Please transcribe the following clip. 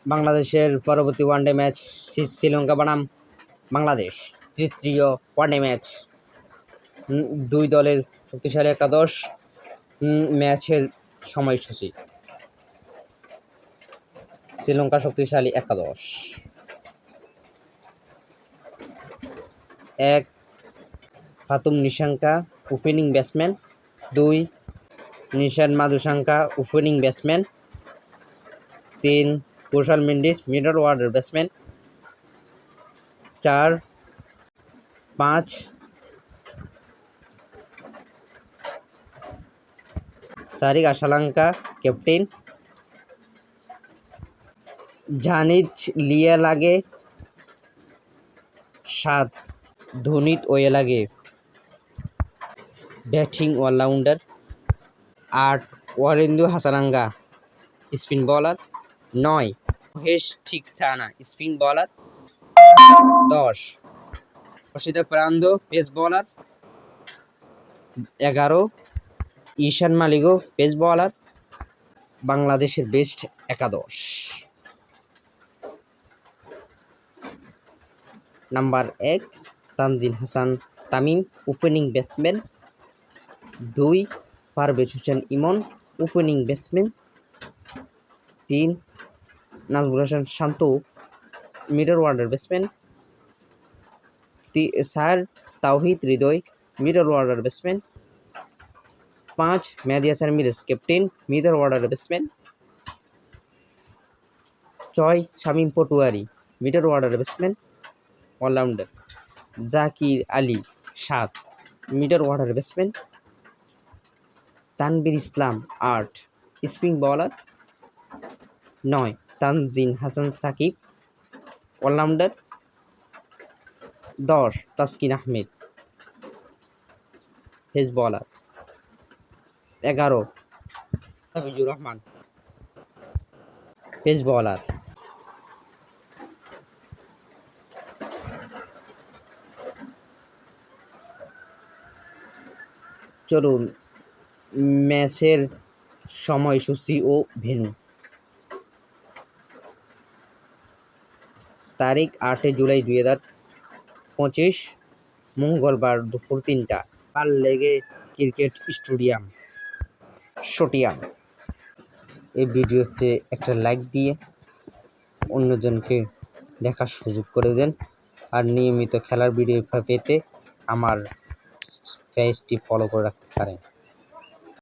বাংলাদেশের পরবর্তী one day match Sri Lanka বনাম বাংলাদেশ। তৃতীয় ওয়ানডে ম্যাচ। দুই দলের শক্তিশালী একাদশ। ম্যাচের সময়সূচি। শ্রীলঙ্কা শক্তিশালী একাদশ। 1 Pathum Nissanka opening batsman. 2 Nishan Madushka opening batsman. 3 Kusal Mendis middle order batsman. 4-5 Charith Asalanka captain. Janith লিয়ালাগে। 7 Dunith Wellalage batting allrounder. 8 Wanindu Hasaranga spin bowler. 9 Mahesh Theekshana spin বলার। 10 অসিতা প্রান্দো পেস বলার। 11 ঈশান মালিঙ্গা পেস বলার। বাংলাদেশের বেস্ট একাদশ। Number 1 Tanzim Hasan Tamim opening batsman. 2 Parvez Hossain Emon opening batsman. 3 Najmul Hasan Shanto middle order batsman. 4 Towhid Hridoy middle order batsman. 5 Mehedi Hasan Miraz captain middle order batsman. 6 Shamim Patwari middle order batsman allrounder. Jaker Ali 7 middle order batsman. Tanvir Islam 8 spin bowler. 9 Tanzim Hasan Sakib allrounder. 10 Taskin Ahmed pace bowler. 11 Hafizur Rahman pace বলার। চলুন ম্যাচের সময়সূচি ও venue. তারিখ 8 জুলাই 2025 মঙ্গলবার দুপুর 3টা। পারলেগে ক্রিকেট স্টেডিয়াম শোটিয়াম। এই ভিডিওতে একটা লাইক দিয়ে অন্যজনকে দেখার সুযোগ করে দেন। আর নিয়মিত খেলার ভিডিও পেতে আমার পেজটি ফলো করে রাখতে পারেন।